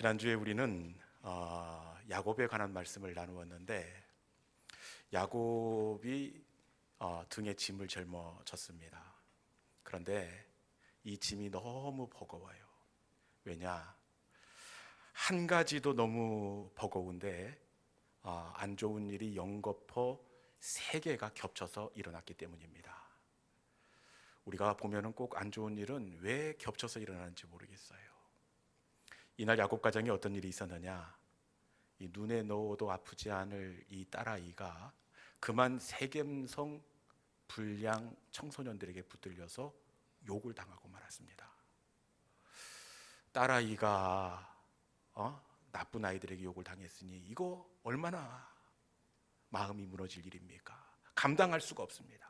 지난주에 우리는 야곱에 관한 말씀을 나누었는데 야곱이 등에 짐을 짊어졌습니다. 그런데 이 짐이 너무 버거워요. 왜냐? 한 가지도 너무 버거운데 안 좋은 일이 연거푸 세 개가 겹쳐서 일어났기 때문입니다. 우리가 보면은 꼭 안 좋은 일은 왜 겹쳐서 일어나는지 모르겠어요. 이날 야곱 가정에 어떤 일이 있었느냐? 이 눈에 넣어도 아프지 않을 이 딸아이가 그만 세겜성 불량 청소년들에게 붙들려서 욕을 당하고 말았습니다. 딸아이가 나쁜 아이들에게 욕을 당했으니 이거 얼마나 마음이 무너질 일입니까? 감당할 수가 없습니다.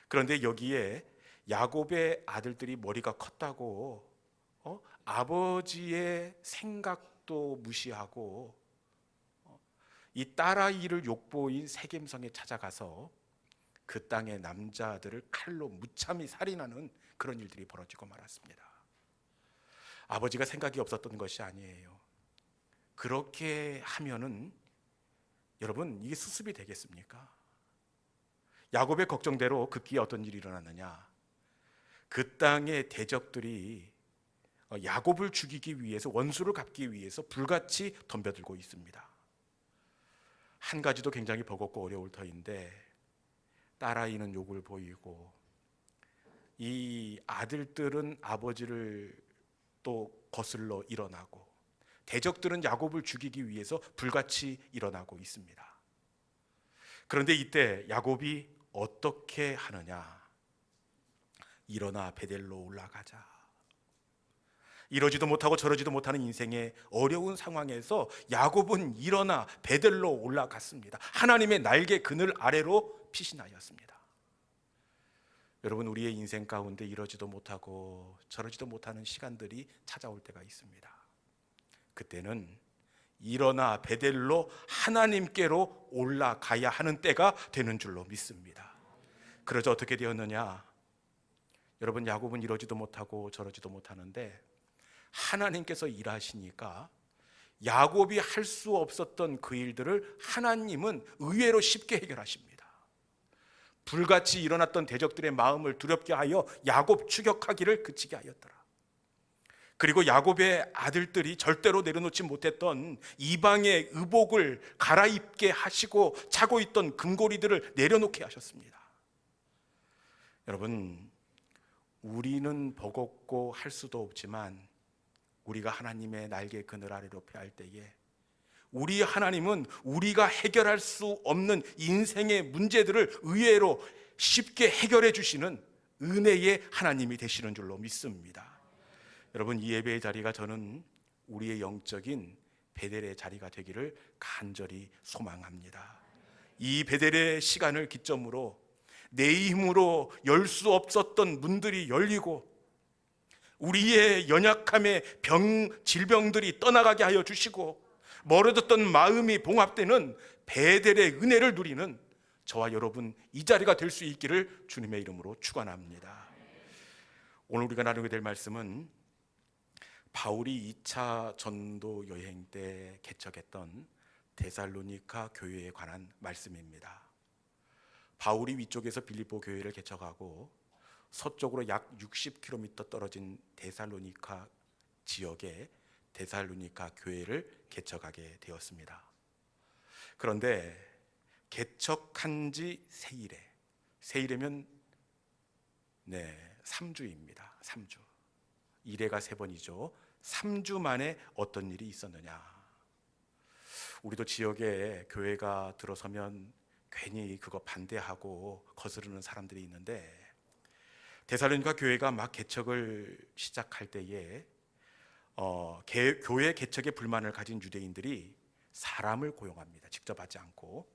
그런데 여기에 야곱의 아들들이 머리가 컸다고 아버지의 생각도 무시하고 이 딸아이를 욕보인 세겜성에 찾아가서 그 땅의 남자들을 칼로 무참히 살인하는 그런 일들이 벌어지고 말았습니다. 아버지가 생각이 없었던 것이 아니에요. 그렇게 하면은 여러분 이게 수습이 되겠습니까? 야곱의 걱정대로 급기야 어떤 일이 일어났느냐? 그 땅의 대적들이 야곱을 죽이기 위해서, 원수를 갚기 위해서 불같이 덤벼들고 있습니다. 한 가지도 굉장히 버겁고 어려울 터인데 딸아이는 욕을 보이고 이 아들들은 아버지를 또 거슬러 일어나고 대적들은 야곱을 죽이기 위해서 불같이 일어나고 있습니다. 그런데 이때 야곱이 어떻게 하느냐? 일어나 베델로 올라가자. 이러지도 못하고 저러지도 못하는 인생의 어려운 상황에서 야곱은 일어나 베델로 올라갔습니다. 하나님의 날개 그늘 아래로 피신하였습니다. 여러분, 우리의 인생 가운데 이러지도 못하고 저러지도 못하는 시간들이 찾아올 때가 있습니다. 그때는 일어나 베델로 하나님께로 올라가야 하는 때가 되는 줄로 믿습니다. 그러자 어떻게 되었느냐? 여러분, 야곱은 이러지도 못하고 저러지도 못하는데 하나님께서 일하시니까 야곱이 할 수 없었던 그 일들을 하나님은 의외로 쉽게 해결하십니다. 불같이 일어났던 대적들의 마음을 두렵게 하여 야곱 추격하기를 그치게 하였더라. 그리고 야곱의 아들들이 절대로 내려놓지 못했던 이방의 의복을 갈아입게 하시고 차고 있던 금고리들을 내려놓게 하셨습니다. 여러분, 우리는 버겁고 할 수도 없지만 우리가 하나님의 날개 그늘 아래로 피할 때에 우리 하나님은 우리가 해결할 수 없는 인생의 문제들을 의외로 쉽게 해결해 주시는 은혜의 하나님이 되시는 줄로 믿습니다. 여러분, 이 예배의 자리가 저는 우리의 영적인 베델의 자리가 되기를 간절히 소망합니다. 이 베델의 시간을 기점으로 내 힘으로 열 수 없었던 문들이 열리고 우리의 연약함의 질병들이 떠나가게 하여 주시고 멀어졌던 마음이 봉합되는 베델의 은혜를 누리는 저와 여러분 이 자리가 될 수 있기를 주님의 이름으로 축원합니다. 오늘 우리가 나누게 될 말씀은 바울이 2차 전도 여행 때 개척했던 데살로니가 교회에 관한 말씀입니다. 바울이 위쪽에서 빌립보 교회를 개척하고 서쪽으로 약 60km 떨어진 데살로니가 지역에 데살로니가 교회를 개척하게 되었습니다. 그런데 개척한 지 세일이면 3주입니다. 3주. 일회가 3번이죠. 3주 만에 어떤 일이 있었느냐? 우리도 지역에 교회가 들어서면 괜히 그거 반대하고 거스르는 사람들이 있는데 데살로니가 교회가 막 개척을 시작할 때에 교회 개척에 불만을 가진 유대인들이 사람을 고용합니다. 직접 하지 않고.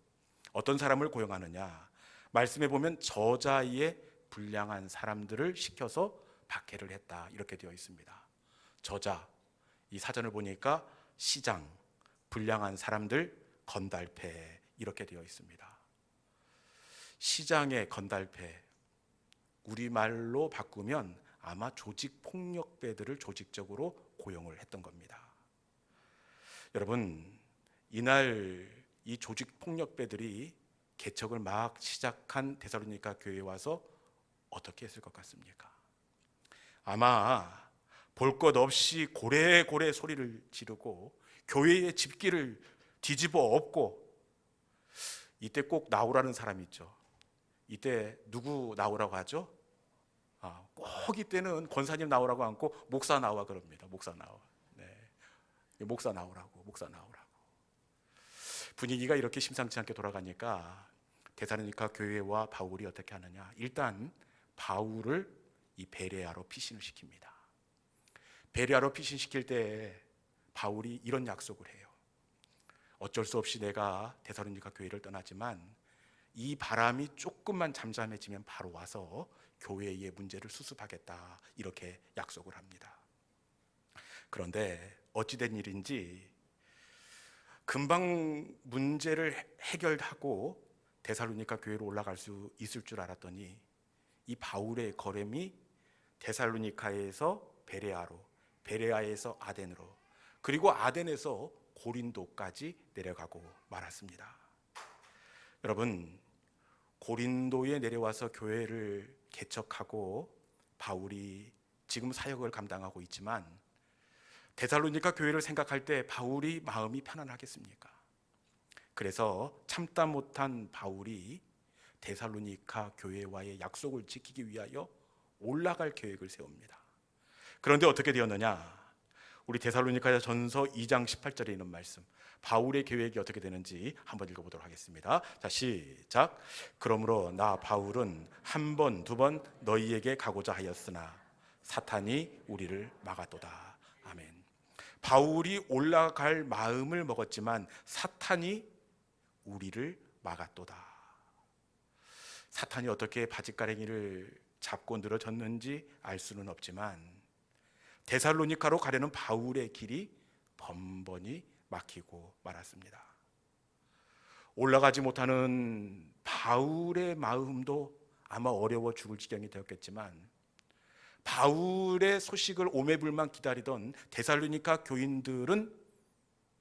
어떤 사람을 고용하느냐? 말씀에 보면 저자의 불량한 사람들을 시켜서 박해를 했다 이렇게 되어 있습니다. 저자, 이 사전을 보니까 시장, 불량한 사람들, 건달패 이렇게 되어 있습니다. 시장의 건달패, 우리말로 바꾸면 아마 조직폭력배들을 조직적으로 고용을 했던 겁니다. 여러분, 이날 이 조직 폭력배들이 개척을 막 시작한 데살로니가 교회에 와서 어떻게 했을 것 같습니까? 아마 볼 것 없이 고래고래 소리를 지르고 교회의 집기를 뒤집어 엎고, 이때 꼭 나오라는 사람이 있죠. 이때 누구 나오라고 하죠? 꼭 이때는 권사님 나오라고 않고 목사 나와 그럽니다. 목사 나와. 네. 목사 나오라고, 목사 나오라고. 분위기가 이렇게 심상치 않게 돌아가니까 데살로니가 교회와 바울이 어떻게 하느냐? 일단 바울을 이 베레아로 피신을 시킵니다. 베레아로 피신시킬 때 바울이 이런 약속을 해요. 어쩔 수 없이 내가 데살로니가 교회를 떠나지만 이 바람이 조금만 잠잠해지면 바로 와서 교회의 문제를 수습하겠다, 이렇게 약속을 합니다. 그런데 어찌된 일인지 금방 문제를 해결하고 데살로니가 교회로 올라갈 수 있을 줄 알았더니 이 바울의 걸음이 데살로니카에서 베레아로, 베레아에서 아덴으로, 그리고 아덴에서 고린도까지 내려가고 말았습니다. 여러분, 고린도에 내려와서 교회를 개척하고 바울이 지금 사역을 감당하고 있지만 데살로니가 교회를 생각할 때 바울이 마음이 편안하겠습니까? 그래서 참다 못한 바울이 데살로니가 교회와의 약속을 지키기 위하여 올라갈 계획을 세웁니다. 그런데 어떻게 되었느냐? 우리 데살로니가 전서 2장 18절에 있는 말씀, 바울의 계획이 어떻게 되는지 한번 읽어보도록 하겠습니다. 자, 시작. 그러므로 나 바울은 한 번, 두 번 너희에게 가고자 하였으나 사탄이 우리를 막았도다. 아멘. 바울이 올라갈 마음을 먹었지만 사탄이 우리를 막았도다. 사탄이 어떻게 바짓가랭이를 잡고 늘어졌는지 알 수는 없지만 데살로니가로 가려는 바울의 길이 번번이 막히고 말았습니다. 올라가지 못하는 바울의 마음도 아마 어려워 죽을 지경이 되었겠지만 바울의 소식을 오매불만 기다리던 데살로니가 교인들은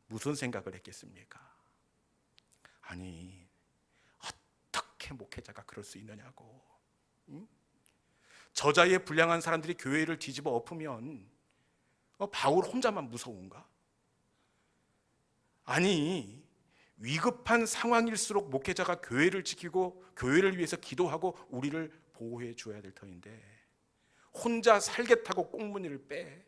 무슨 생각을 했겠습니까? 아니, 어떻게 목회자가 그럴 수 있느냐고. 저자의 불량한 사람들이 교회를 뒤집어 엎으면 바울 혼자만 무서운가? 아니, 위급한 상황일수록 목회자가 교회를 지키고 교회를 위해서 기도하고 우리를 보호해 줘야 될 터인데 혼자 살겠다고 꽁무니를 빼.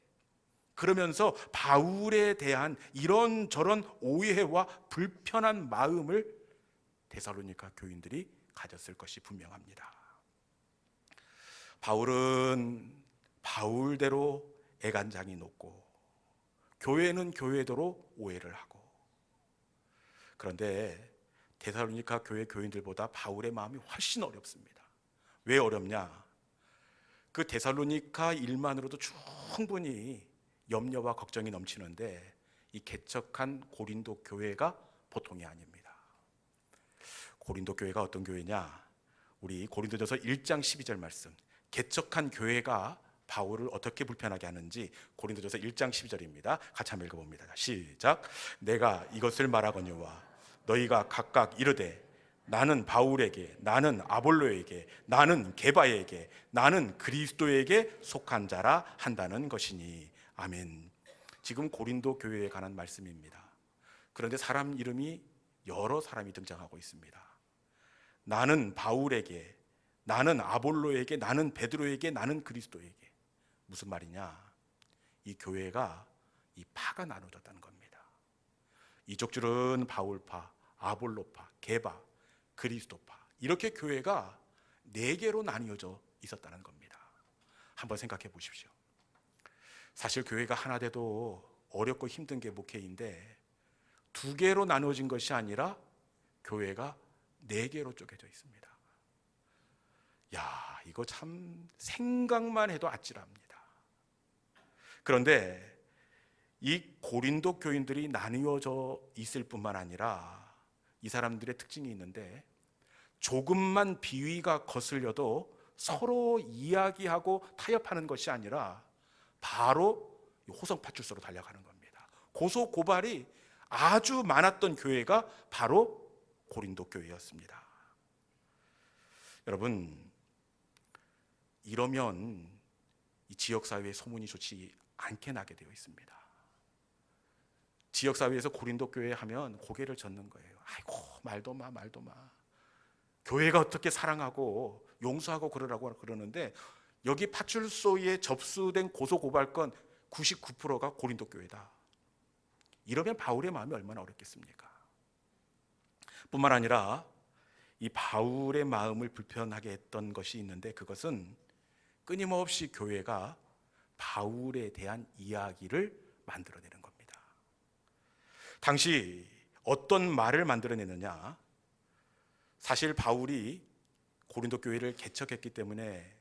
그러면서 바울에 대한 이런저런 오해와 불편한 마음을 데살로니가 교인들이 가졌을 것이 분명합니다. 바울은 바울대로 애간장이 높고 교회는 교회대로 오해를 하고, 그런데 데살로니가 교회 교인들보다 바울의 마음이 훨씬 어렵습니다. 왜 어렵냐? 그 데살로니가 일만으로도 충분히 염려와 걱정이 넘치는데 이 개척한 고린도 교회가 보통이 아닙니다. 고린도 교회가 어떤 교회냐? 우리 고린도전서 1장 12절 말씀, 개척한 교회가 바울을 어떻게 불편하게 하는지 고린도전서 1장 12절입니다. 같이 한번 읽어봅니다. 시작. 내가 이것을 말하거니와 너희가 각각 이르되 나는 바울에게, 나는 아볼로에게, 나는 게바에게, 나는 그리스도에게 속한 자라 한다는 것이니. 아멘. 지금 고린도 교회에 관한 말씀입니다. 그런데 사람 이름이 여러 사람이 등장하고 있습니다. 나는 바울에게, 나는 아볼로에게, 나는 베드로에게, 나는 그리스도에게. 무슨 말이냐? 이 교회가 이 파가 나눠졌다는 겁니다. 이쪽줄은 바울파, 아볼로파, 게바, 그리스도파, 이렇게 교회가 4개로 나뉘어져 있었다는 겁니다. 한번 생각해 보십시오. 사실 교회가 하나 돼도 어렵고 힘든 게 목회인데 2개로 나눠진 것이 아니라 교회가 4개로 쪼개져 있습니다. 야, 이거 참 생각만 해도 아찔합니다. 그런데 이 고린도 교인들이 나뉘어져 있을 뿐만 아니라 이 사람들의 특징이 있는데 조금만 비위가 거슬려도 서로 이야기하고 타협하는 것이 아니라 바로 호성파출소로 달려가는 겁니다. 고소 고발이 아주 많았던 교회가 바로 고린도 교회였습니다. 여러분, 이러면 이 지역사회의 소문이 좋지 않게 나게 되어 있습니다. 지역사회에서 고린도 교회 하면 고개를 젓는 거예요. 아이고, 말도 마. 교회가 어떻게 사랑하고 용서하고 그러라고 그러는데, 여기 파출소에 접수된 고소고발건 99%가 고린도 교회다. 이러면 바울의 마음이 얼마나 어렵겠습니까? 뿐만 아니라 이 바울의 마음을 불편하게 했던 것이 있는데, 그것은 끊임없이 교회가 바울에 대한 이야기를 만들어내는 겁니다. 당시 어떤 말을 만들어내느냐? 사실 바울이 고린도 교회를 개척했기 때문에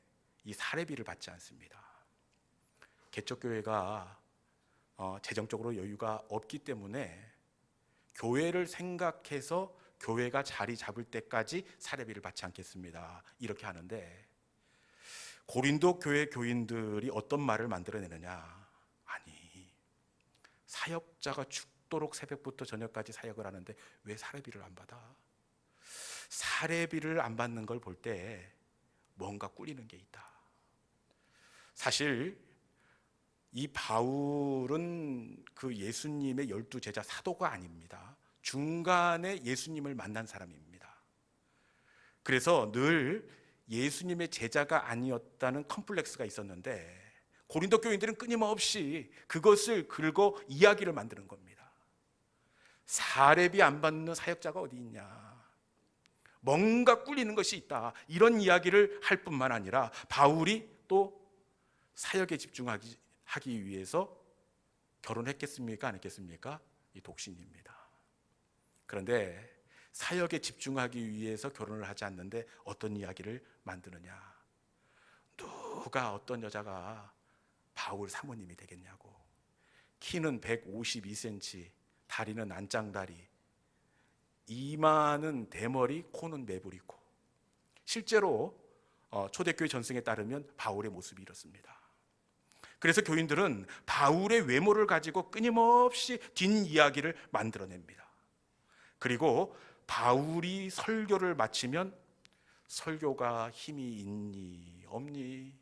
이 사례비를 받지 않습니다. 개척교회가 재정적으로 여유가 없기 때문에 교회를 생각해서 교회가 자리 잡을 때까지 사례비를 받지 않겠습니다. 이렇게 하는데, 고린도 교회 교인들이 어떤 말을 만들어내느냐? 아니, 사역자가 죽도록 새벽부터 저녁까지 사역을 하는데 왜 사례비를 안 받아? 사례비를 안 받는 걸 볼 때 뭔가 꿀리는 게 있다. 사실 이 바울은 그 예수님의 12제자 사도가 아닙니다. 중간에 예수님을 만난 사람입니다. 그래서 늘 예수님의 제자가 아니었다는 컴플렉스가 있었는데, 고린도 교인들은 끊임없이 그것을 긁어 이야기를 만드는 겁니다. 사례비 안 받는 사역자가 어디 있냐? 뭔가 꿀리는 것이 있다. 이런 이야기를 할 뿐만 아니라 바울이 또 사역에 집중하기 위해서 결혼했겠습니까? 안 했겠습니까? 이 독신입니다. 그런데 사역에 집중하기 위해서 결혼을 하지 않는데 어떤 이야기를 만드느냐? 누가 어떤 여자가 바울 사모님이 되겠냐고. 키는 152cm, 다리는 안짱다리, 이마는 대머리, 코는 매부리코. 실제로 초대교회 전승에 따르면 바울의 모습이 이렇습니다. 그래서 교인들은 바울의 외모를 가지고 끊임없이 뒷이야기를 만들어냅니다. 그리고 바울이 설교를 마치면 설교가 힘이 있니 없니,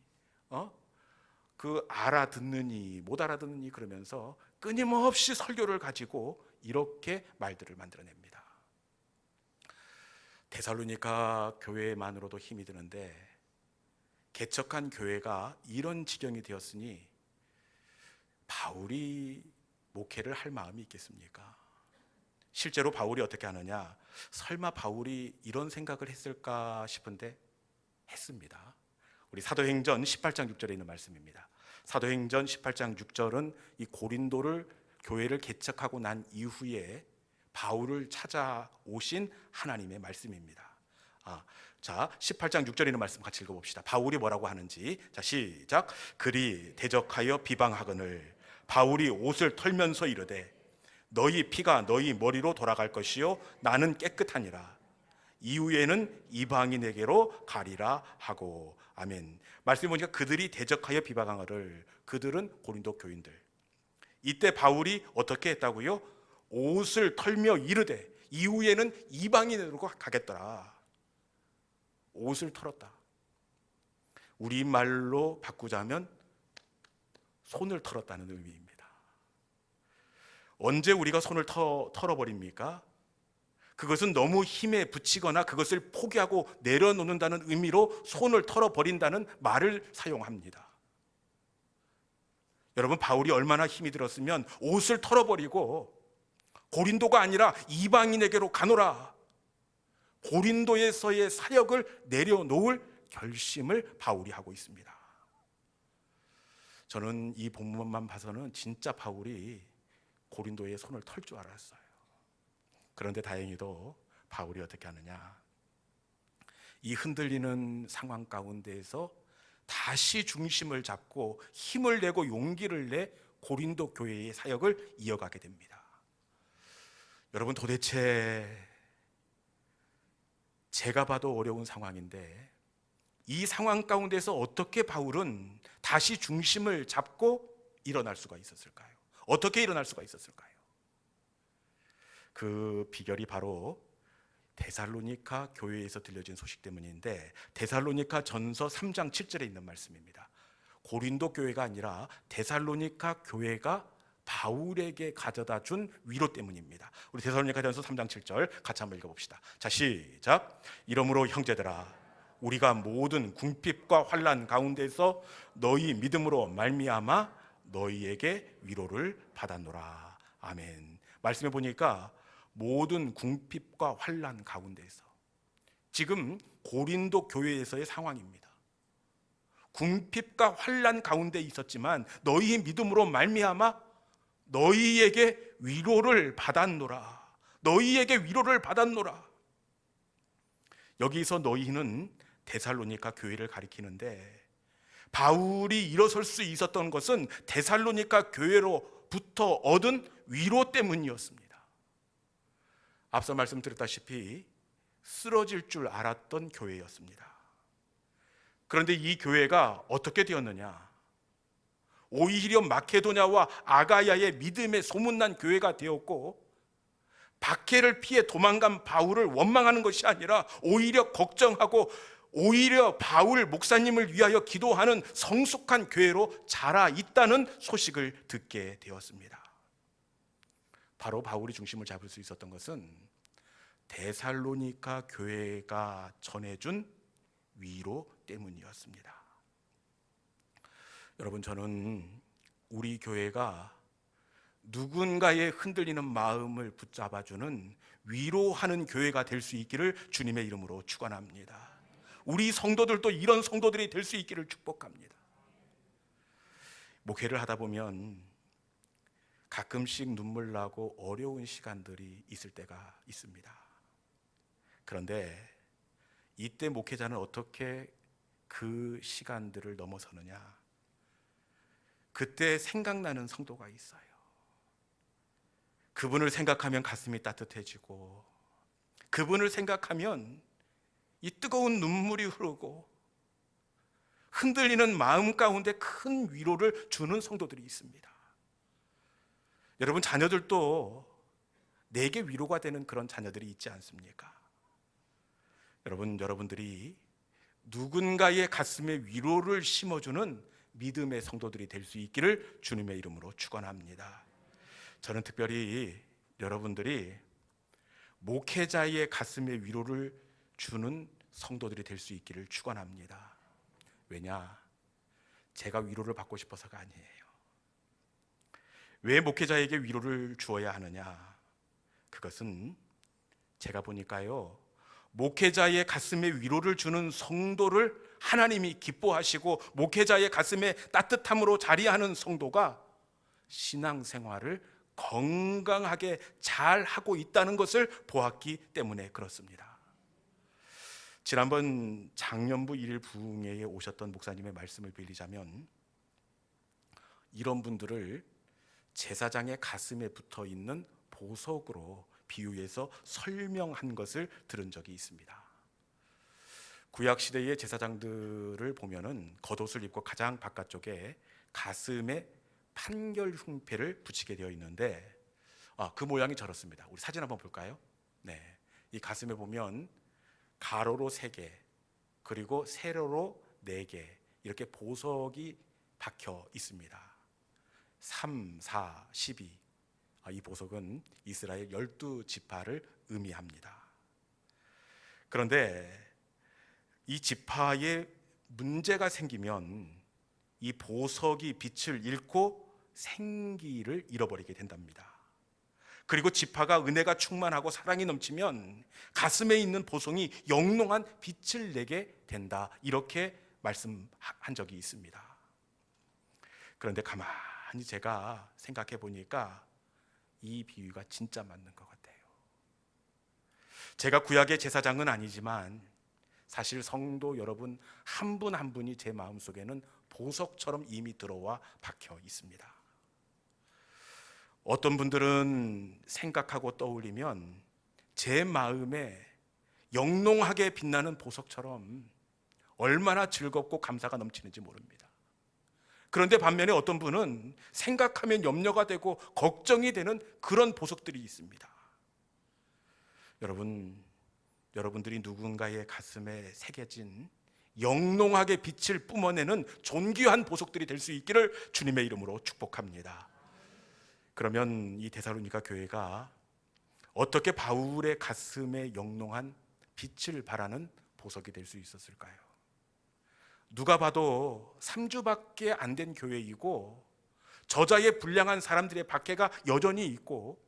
그 알아듣느니 못 알아듣느니 그러면서 끊임없이 설교를 가지고 이렇게 말들을 만들어냅니다. 데살로니가 교회만으로도 힘이 드는데, 개척한 교회가 이런 지경이 되었으니 바울이 목회를 할 마음이 있겠습니까? 실제로 바울이 어떻게 하느냐? 설마 바울이 이런 생각을 했을까 싶은데 했습니다. 우리 사도행전 18장 6절에 있는 말씀입니다. 사도행전 18장 6절은 이 고린도를 교회를 개척하고 난 이후에 바울을 찾아오신 하나님의 말씀입니다. 자, 18장 6절에 있는 말씀 같이 읽어봅시다. 바울이 뭐라고 하는지. 자, 시작. 그리 대적하여 비방하거늘 바울이 옷을 털면서 이르되 너희 피가 너희 머리로 돌아갈 것이요 나는 깨끗하니라. 이후에는 이방인에게로 가리라 하고. 아멘. 말씀해 보니까 그들이 대적하여 비방하거늘, 그들은 고린도 교인들. 이때 바울이 어떻게 했다고요? 옷을 털며 이르되 이후에는 이방인으로 가겠더라. 옷을 털었다. 우리말로 바꾸자면 손을 털었다는 의미입니다. 언제 우리가 손을 털어버립니까? 그것은 너무 힘에 부치거나 그것을 포기하고 내려놓는다는 의미로 손을 털어버린다는 말을 사용합니다. 여러분, 바울이 얼마나 힘이 들었으면 옷을 털어버리고 고린도가 아니라 이방인에게로 가노라, 고린도에서의 사역을 내려놓을 결심을 바울이 하고 있습니다. 저는 이 본문만 봐서는 진짜 바울이 고린도에 손을 털 줄 알았어요. 그런데 다행히도 바울이 어떻게 하느냐? 이 흔들리는 상황 가운데에서 다시 중심을 잡고 힘을 내고 용기를 내 고린도 교회의 사역을 이어가게 됩니다. 여러분, 도대체 제가 봐도 어려운 상황인데 이 상황 가운데서 어떻게 바울은 다시 중심을 잡고 일어날 수가 있었을까요? 어떻게 일어날 수가 있었을까요? 그 비결이 바로 데살로니가 교회에서 들려진 소식 때문인데, 데살로니가 전서 3장 7절에 있는 말씀입니다. 고린도 교회가 아니라 데살로니가 교회가 바울에게 가져다 준 위로 때문입니다. 우리 데살로니가전서 3장 7절 같이 한번 읽어봅시다. 자, 시작. 이러므로 형제들아, 우리가 모든 궁핍과 환난 가운데서 너희 믿음으로 말미암아 너희에게 위로를 받았노라. 아멘. 말씀해 보니까 모든 궁핍과 환난 가운데서, 지금 고린도 교회에서의 상황입니다. 궁핍과 환난 가운데 있었지만 너희 믿음으로 말미암아 너희에게 위로를 받았노라. 너희에게 위로를 받았노라. 여기서 너희는 데살로니가 교회를 가리키는데, 바울이 일어설 수 있었던 것은 데살로니가 교회로부터 얻은 위로 때문이었습니다. 앞서 말씀드렸다시피 쓰러질 줄 알았던 교회였습니다. 그런데 이 교회가 어떻게 되었느냐? 오히려 마케도냐와 아가야의 믿음에 소문난 교회가 되었고, 박해를 피해 도망간 바울을 원망하는 것이 아니라 오히려 걱정하고 오히려 바울 목사님을 위하여 기도하는 성숙한 교회로 자라 있다는 소식을 듣게 되었습니다. 바로 바울이 중심을 잡을 수 있었던 것은 데살로니가 교회가 전해준 위로 때문이었습니다. 여러분, 저는 우리 교회가 누군가의 흔들리는 마음을 붙잡아주는 위로하는 교회가 될 수 있기를 주님의 이름으로 축원합니다. 우리 성도들도 이런 성도들이 될 수 있기를 축복합니다. 목회를 하다 보면 가끔씩 눈물 나고 어려운 시간들이 있을 때가 있습니다. 그런데 이때 목회자는 어떻게 그 시간들을 넘어서느냐? 그때 생각나는 성도가 있어요. 그분을 생각하면 가슴이 따뜻해지고, 그분을 생각하면 이 뜨거운 눈물이 흐르고, 흔들리는 마음 가운데 큰 위로를 주는 성도들이 있습니다. 여러분, 자녀들도 내게 위로가 되는 그런 자녀들이 있지 않습니까? 여러분들이 누군가의 가슴에 위로를 심어주는 믿음의 성도들이 될 수 있기를 주님의 이름으로 축원합니다. 저는 특별히 여러분들이 목회자의 가슴에 위로를 주는 성도들이 될 수 있기를 축원합니다. 왜냐? 제가 위로를 받고 싶어서가 아니에요. 왜 목회자에게 위로를 주어야 하느냐? 그것은 제가 보니까요, 목회자의 가슴에 위로를 주는 성도를 하나님이 기뻐하시고 목회자의 가슴에 따뜻함으로 자리하는 성도가 신앙생활을 건강하게 잘 하고 있다는 것을 보았기 때문에 그렇습니다. 지난번 장년부 1일 부흥회에 오셨던 목사님의 말씀을 빌리자면, 이런 분들을 제사장의 가슴에 붙어 있는 보석으로 비유해서 설명한 것을 들은 적이 있습니다. 구약 시대의 제사장들을 보면은 겉옷을 입고 가장 바깥쪽에 가슴에 판결 흉패를 붙이게 되어 있는데, 그 모양이 저렇습니다. 우리 사진 한번 볼까요? 네, 이 가슴에 보면 가로로 3개, 그리고 세로로 4개, 이렇게 보석이 박혀 있습니다. 3, 4, 12. 이 보석은 이스라엘 12지파를 의미합니다. 그런데 이 지파에 문제가 생기면 이 보석이 빛을 잃고 생기를 잃어버리게 된답니다. 그리고 지파가 은혜가 충만하고 사랑이 넘치면 가슴에 있는 보석이 영롱한 빛을 내게 된다, 이렇게 말씀한 적이 있습니다. 그런데 가만히 제가 생각해 보니까 이 비유가 진짜 맞는 것 같아요. 제가 구약의 제사장은 아니지만 사실 성도 여러분 한 분 한 분이 제 마음속에는 보석처럼 이미 들어와 박혀 있습니다. 어떤 분들은 생각하고 떠올리면 제 마음에 영롱하게 빛나는 보석처럼 얼마나 즐겁고 감사가 넘치는지 모릅니다. 그런데 반면에 어떤 분은 생각하면 염려가 되고 걱정이 되는 그런 보석들이 있습니다. 여러분들이 누군가의 가슴에 새겨진 영롱하게 빛을 뿜어내는 존귀한 보석들이 될 수 있기를 주님의 이름으로 축복합니다. 그러면 이 데살로니가 교회가 어떻게 바울의 가슴에 영롱한 빛을 발하는 보석이 될 수 있었을까요? 누가 봐도 3주밖에 안 된 교회이고 저자의 불량한 사람들의 박해가 여전히 있고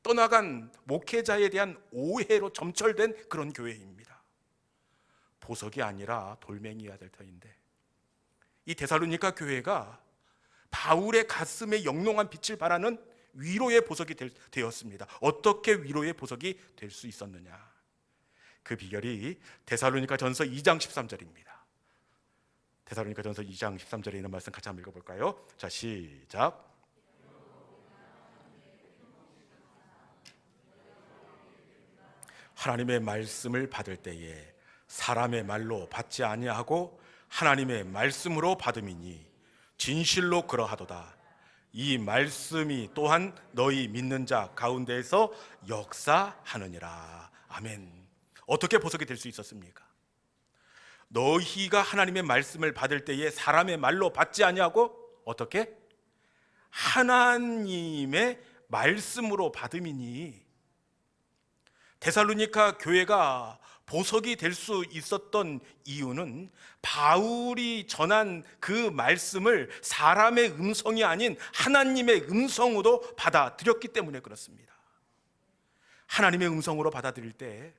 떠나간 목회자에 대한 오해로 점철된 그런 교회입니다. 보석이 아니라 돌멩이여야 될 터인데 이 데살로니가 교회가 바울의 가슴에 영롱한 빛을 발하는 위로의 보석이 되었습니다. 어떻게 위로의 보석이 될 수 있었느냐? 그 비결이 데살로니가 전서 2장 13절입니다. 데살로니가 전서 2장 13절에 있는 말씀 같이 한번 읽어볼까요? 자, 시작. 하나님의 말씀을 받을 때에 사람의 말로 받지 아니하고 하나님의 말씀으로 받음이니 진실로 그러하도다. 이 말씀이 또한 너희 믿는 자 가운데에서 역사하느니라. 아멘. 어떻게 보석이 될 수 있었습니까? 너희가 하나님의 말씀을 받을 때에 사람의 말로 받지 아니하고 어떻게? 하나님의 말씀으로 받음이니. 데살로니가 교회가 보석이 될 수 있었던 이유는 바울이 전한 그 말씀을 사람의 음성이 아닌 하나님의 음성으로 받아들였기 때문에 그렇습니다. 하나님의 음성으로 받아들일 때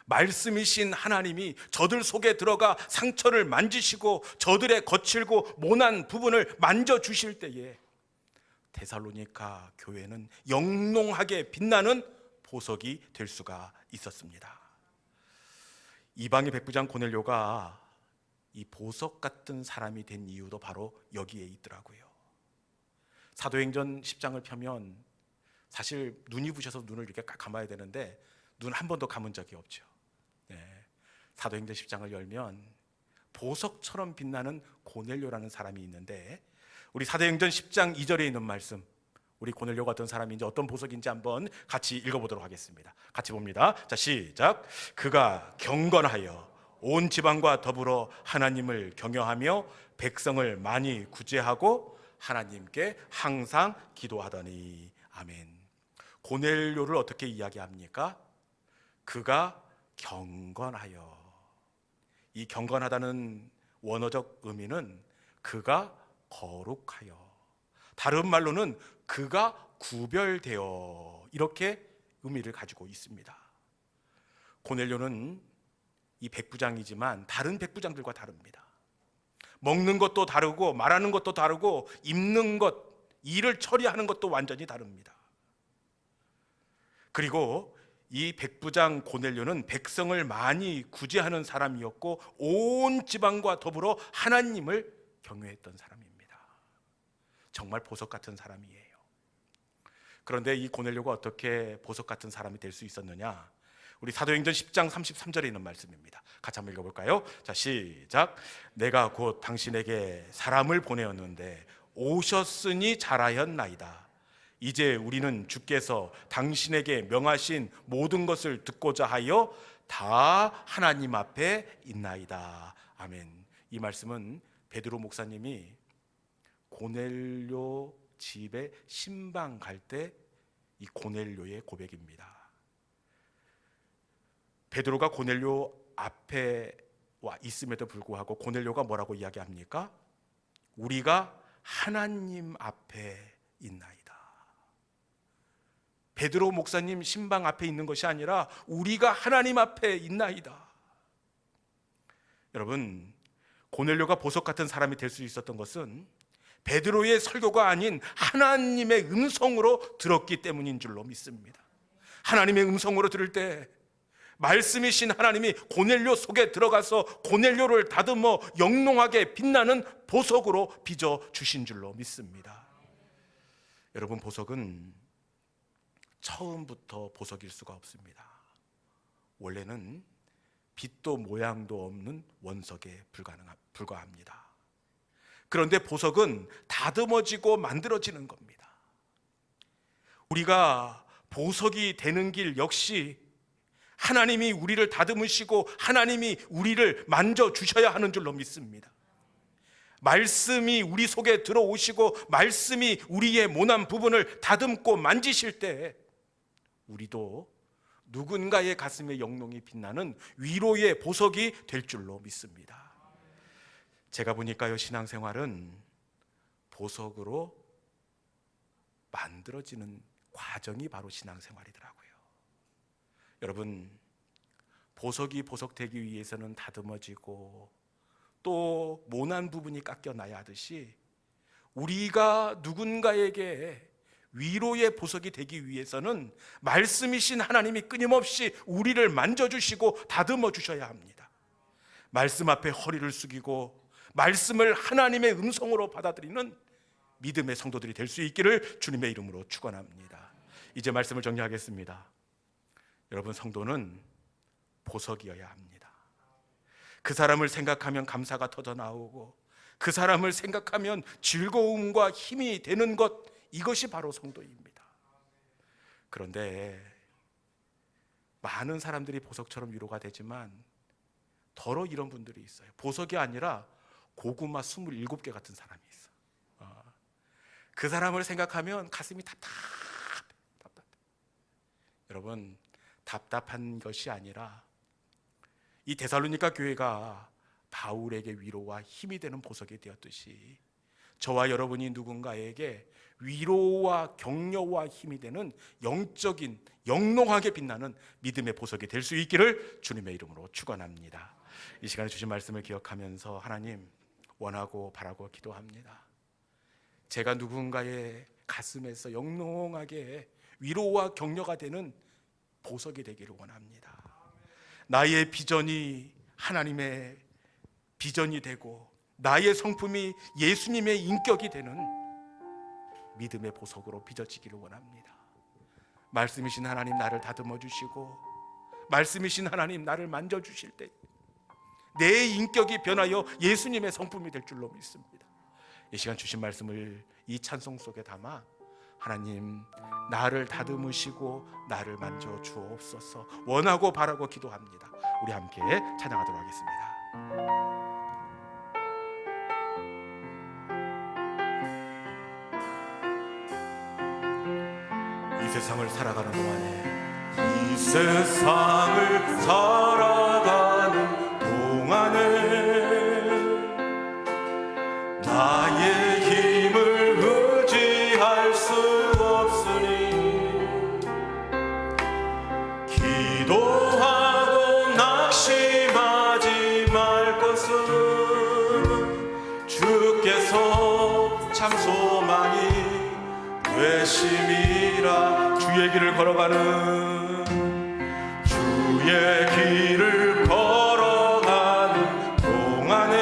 말씀이신 하나님이 저들 속에 들어가 상처를 만지시고 저들의 거칠고 모난 부분을 만져주실 때에 데살로니가 교회는 영롱하게 빛나는 보석이 될 수가 있었습니다. 이방의 백부장 고넬료가 이 보석 같은 사람이 된 이유도 바로 여기에 있더라고요. 사도행전 10장을 펴면 사실 눈이 부셔서 눈을 이렇게 감아야 되는데 눈 한 번도 감은 적이 없죠. 사도행전 10장을 열면 보석처럼 빛나는 고넬료라는 사람이 있는데 우리 사도행전 10장 2절에 있는 말씀, 우리 고넬료가 어떤 사람인지 어떤 보석인지 한번 같이 읽어보도록 하겠습니다. 같이 봅니다. 자, 시작. 그가 경건하여 온 지방과 더불어 하나님을 경외하며 백성을 많이 구제하고 하나님께 항상 기도하더니. 아멘. 고넬료를 어떻게 이야기합니까? 그가 경건하여. 이 경건하다는 원어적 의미는 그가 거룩하여, 다른 말로는 그가 구별되어, 이렇게 의미를 가지고 있습니다. 고넬료는 이 백부장이지만 다른 백부장들과 다릅니다. 먹는 것도 다르고 말하는 것도 다르고 입는 것, 일을 처리하는 것도 완전히 다릅니다. 그리고 이 백부장 고넬료는 백성을 많이 구제하는 사람이었고 온 지방과 더불어 하나님을 경외했던 사람입니다. 정말 보석 같은 사람이에요. 그런데 이 고넬료가 어떻게 보석 같은 사람이 될 수 있었느냐? 우리 사도행전 10장 33절에 있는 말씀입니다. 같이 한번 읽어볼까요? 자, 시작. 내가 곧 당신에게 사람을 보내었는데 오셨으니 잘하였나이다. 이제 우리는 주께서 당신에게 명하신 모든 것을 듣고자 하여 다 하나님 앞에 있나이다. 아멘. 이 말씀은 베드로 목사님이 고넬료 집에 신방 갈 때 이 고넬료의 고백입니다. 베드로가 고넬료 앞에 와 있음에도 불구하고 고넬료가 뭐라고 이야기합니까? 우리가 하나님 앞에 있나이다. 베드로 목사님 신방 앞에 있는 것이 아니라 우리가 하나님 앞에 있나이다. 여러분, 고넬료가 보석 같은 사람이 될 수 있었던 것은 베드로의 설교가 아닌 하나님의 음성으로 들었기 때문인 줄로 믿습니다. 하나님의 음성으로 들을 때 말씀이신 하나님이 고넬료 속에 들어가서 고넬료를 다듬어 영롱하게 빛나는 보석으로 빚어 주신 줄로 믿습니다. 여러분, 보석은 처음부터 보석일 수가 없습니다. 원래는 빛도 모양도 없는 원석에 불과합니다. 그런데 보석은 다듬어지고 만들어지는 겁니다. 우리가 보석이 되는 길 역시 하나님이 우리를 다듬으시고 하나님이 우리를 만져주셔야 하는 줄로 믿습니다. 말씀이 우리 속에 들어오시고 말씀이 우리의 모난 부분을 다듬고 만지실 때 우리도 누군가의 가슴에 영롱히 빛나는 위로의 보석이 될 줄로 믿습니다. 제가 보니까요, 신앙생활은 보석으로 만들어지는 과정이 바로 신앙생활이더라고요. 여러분, 보석이 보석되기 위해서는 다듬어지고 또 모난 부분이 깎여나야 하듯이 우리가 누군가에게 위로의 보석이 되기 위해서는 말씀이신 하나님이 끊임없이 우리를 만져주시고 다듬어 주셔야 합니다. 말씀 앞에 허리를 숙이고 말씀을 하나님의 음성으로 받아들이는 믿음의 성도들이 될 수 있기를 주님의 이름으로 축원합니다. 이제 말씀을 정리하겠습니다. 여러분, 성도는 보석이어야 합니다. 그 사람을 생각하면 감사가 터져나오고 그 사람을 생각하면 즐거움과 힘이 되는 것, 이것이 바로 성도입니다. 그런데 많은 사람들이 보석처럼 위로가 되지만 더러 이런 분들이 있어요. 보석이 아니라 고구마 27개 같은 사람이 있어. 그 사람을 생각하면 가슴이 답답해. 여러분, 답답한 것이 아니라 이 데살로니가 교회가 바울에게 위로와 힘이 되는 보석이 되었듯이 저와 여러분이 누군가에게 위로와 격려와 힘이 되는 영적인 영롱하게 빛나는 믿음의 보석이 될 수 있기를 주님의 이름으로 축원합니다. 이 시간에 주신 말씀을 기억하면서 하나님, 원하고 바라고 기도합니다. 제가 누군가의 가슴에서 영롱하게 위로와 격려가 되는 보석이 되기를 원합니다. 나의 비전이 하나님의 비전이 되고 나의 성품이 예수님의 인격이 되는 믿음의 보석으로 빚어지기를 원합니다. 말씀이신 하나님, 나를 다듬어 주시고 말씀이신 하나님, 나를 만져주실 때 내 인격이 변하여 예수님의 성품이 될 줄로 믿습니다. 이 시간 주신 말씀을 이 찬송 속에 담아 하나님, 나를 다듬으시고 나를 만져 주옵소서 원하고 바라고 기도합니다. 우리 함께 찬양하도록 하겠습니다. 이 세상을 살아가는 동안에 이 세상을 살아가는 동안에 나의 힘을 의지할 수 없으니 기도하고 낙심하지 말 것은 주께서 참 소망이 되심이라. 주의 길을 걸어가는 주의 길을 걸어가는 동안에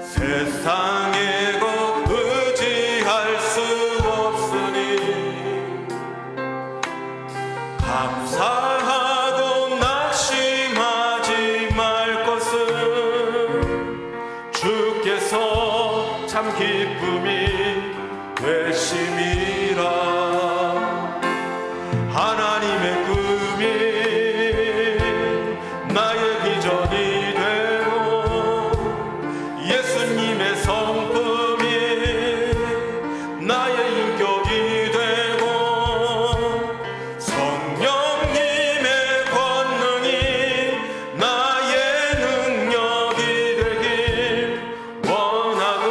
세상의 것 의지할 수 없으니 감사하고 낙심하지 말 것은 주께서 참 기쁨이 되심이라. 하나님의 꿈이 나의 비전이 되고 예수님의 성품이 나의 인격이 되고 성령님의 권능이 나의 능력이 되길 원하고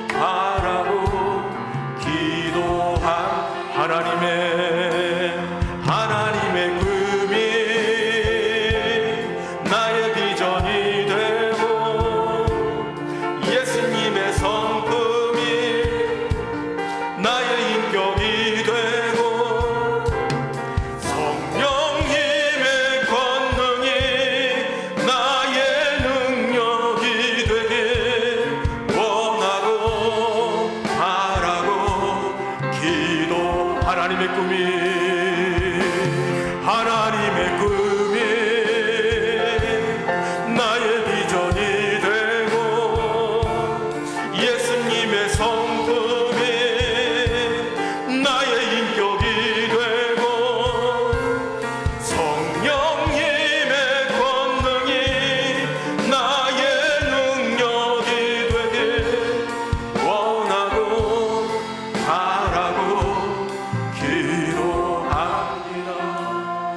바라고 기도한 하나님의 꿈이 나의 비전이 되고 예수님의 성품이 나의 인격이 되고 성령님의 권능이 나의 능력이 되길 원하고 바라고 기도. 하나님의 꿈이